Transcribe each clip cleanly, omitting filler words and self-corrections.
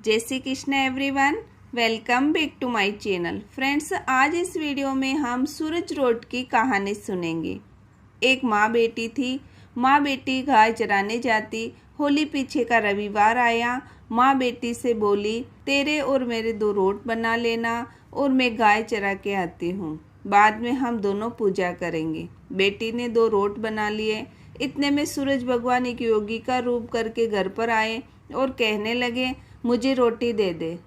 जय Shri Krishna everyone, welcome back to my channel. Friends, आज इस वीडियो में हम सूरज रोड की कहानी सुनेंगे। एक माँ बेटी थी। माँ बेटी गाय चराने जाती। होली पीछे का रविवार आया। माँ बेटी से बोली, तेरे और मेरे 2 रोट बना लेना और मैं गाय चरा के आती हूँ, बाद में हम दोनों पूजा करेंगे। बेटी ने 2 रोट बना लिए। इतने में सूरज भगवान एक योगी का रूप करके घर पर आए और कहने लगे, मुझे रोटी दे दे।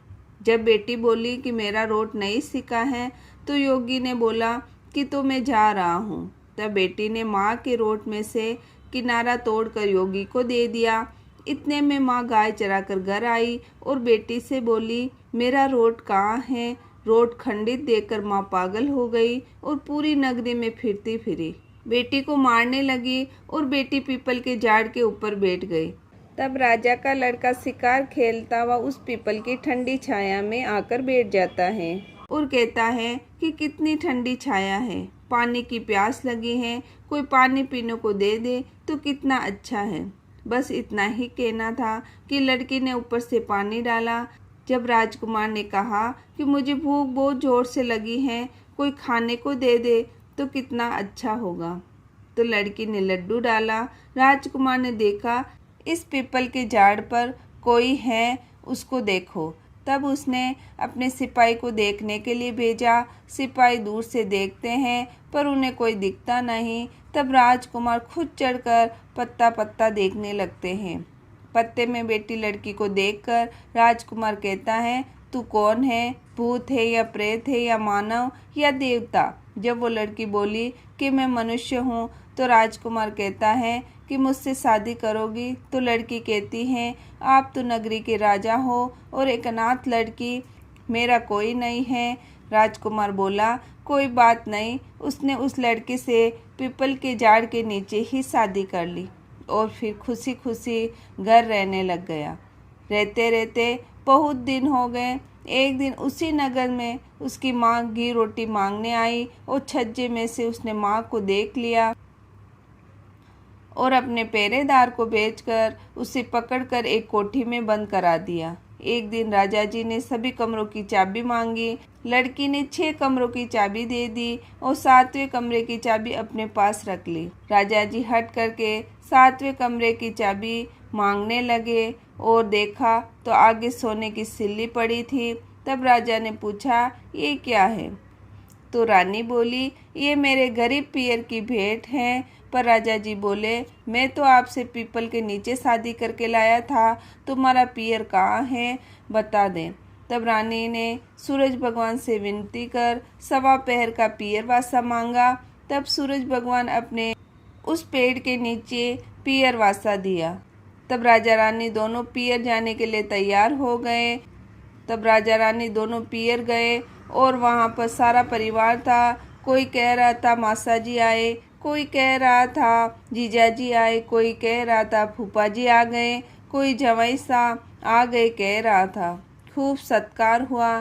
जब बेटी बोली कि मेरा रोट नहीं सीखा है, तो योगी ने बोला कि तो मैं जा रहा हूँ। तब बेटी ने माँ के रोट में से किनारा तोड़कर योगी को दे दिया। इतने में माँ गाय चराकर घर आई और बेटी से बोली, मेरा रोट कहाँ है। रोट खंडित देखकर माँ पागल हो गई और पूरी नगरी में फिरती फिरी। बेटी को मारने लगी और बेटी पीपल के झाड़ के ऊपर बैठ गई। तब राजा का लड़का शिकार खेलता हुआ उस पीपल की ठंडी छाया में आकर बैठ जाता है और कहता है कि कितनी ठंडी छाया है, पानी की प्यास लगी है, कोई पानी पीने को दे दे तो कितना अच्छा है। बस इतना ही कहना था कि लड़की ने ऊपर से पानी डाला। जब राजकुमार ने कहा कि मुझे भूख बहुत जोर से लगी है, कोई खाने को दे दे तो कितना अच्छा होगा, तो लड़की ने लड्डू डाला। राजकुमार ने देखा, इस पीपल के झाड़ पर कोई है, उसको देखो। तब उसने अपने सिपाही को देखने के लिए भेजा। सिपाही दूर से देखते हैं पर उन्हें कोई दिखता नहीं। तब राजकुमार खुद चढ़कर पत्ता पत्ता देखने लगते हैं। पत्ते में बैठी लड़की को देखकर राजकुमार कहता है, तू कौन है, भूत है या प्रेत है या मानव या देवता। जब वो लड़की बोली कि मैं मनुष्य हूँ, तो राजकुमार कहता है कि मुझसे शादी करोगी। तो लड़की कहती है, आप तो नगरी के राजा हो और एक अनाथ लड़की, मेरा कोई नहीं है। राजकुमार बोला, कोई बात नहीं। उसने उस लड़की से पीपल के झाड़ के नीचे ही शादी कर ली और फिर खुशी खुशी घर रहने लग गया। रहते रहते बहुत दिन हो गए। एक दिन उसी नगर में उसकी माँ घी रोटी मांगने आई और छज्जे में से उसने माँ को देख लिया और अपने पहरेदार को भेजकर उसे पकड़कर एक कोठी में बंद करा दिया। एक दिन राजा जी ने सभी कमरों की चाबी मांगी। लड़की ने 6 कमरों की चाबी दे दी और 7वें कमरे की चाबी अपने पास रख ली। राजा जी हट करके 7वें कमरे की चाबी मांगने लगे और देखा तो आगे सोने की सिल्ली पड़ी थी। तब राजा ने पूछा, ये क्या है। तो रानी बोली, ये मेरे गरीब पियर की भेंट है। पर राजा जी बोले, मैं तो आपसे पीपल के नीचे शादी करके लाया था, तुम्हारा पियर कहाँ है, बता दें। तब रानी ने सूरज भगवान से विनती कर 1.25 पहर का पियर वासा मांगा। तब सूरज भगवान अपने उस पेड़ के नीचे पियर वासा दिया। तब राजा रानी दोनों पियर जाने के लिए तैयार हो गए। तब राजा रानी दोनों पियर गए और वहाँ पर सारा परिवार था। कोई कह रहा था मासा जी आए, कोई कह रहा था जीजा जी आए, कोई कह रहा था फूफा जी आ गए, कोई जवाई सा आ गए कह रहा था। खूब सत्कार हुआ।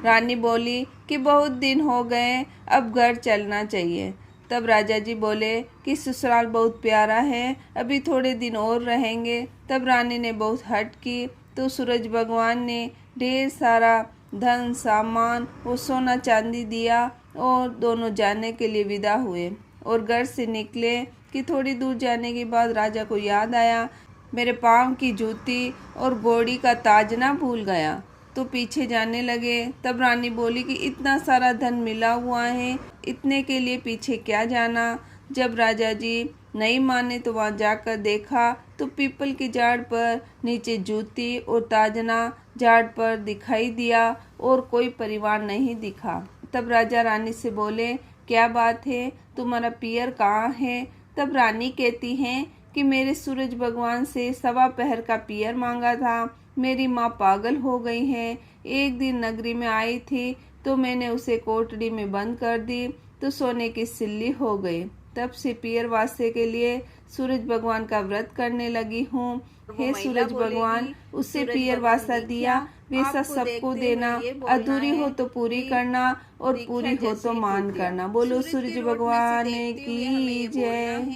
रानी बोली कि बहुत दिन हो गए, अब घर चलना चाहिए। तब राजा जी बोले कि ससुराल बहुत प्यारा है, अभी थोड़े दिन और रहेंगे। तब रानी ने बहुत हट की तो सूरज भगवान ने ढेर सारा धन सामान और सोना चांदी दिया और दोनों जाने के लिए विदा हुए और घर से निकले कि थोड़ी दूर जाने के बाद राजा को याद आया, मेरे पाँव की जूती और घोड़ी का ताज ना भूल गया। तो पीछे जाने लगे। तब रानी बोली कि इतना सारा धन मिला हुआ है, इतने के लिए पीछे क्या जाना। जब राजा जी नहीं माने तो वहाँ जाकर देखा तो पीपल के झाड़ पर नीचे जूती और ताजना झाड़ पर दिखाई दिया और कोई परिवार नहीं दिखा। तब राजा रानी से बोले, क्या बात है, तुम्हारा पियर कहाँ है। तब रानी कहती हैं कि मेरे सूरज भगवान से 1.25 पहर का पियर मांगा था, मेरी माँ पागल हो गई है। एक दिन नगरी में आई थी तो मैंने उसे कोठरी में बंद कर दी तो सोने की सिल्ली हो गई। तब से पियर वास्ते के लिए सूरज भगवान का व्रत करने लगी हूँ। हे सूरज भगवान, उससे पियर वासा दिया वैसा सबको देना, अधूरी हो तो पूरी करना और पूरी हो तो मान करना। बोलो सूरज भगवान की जय।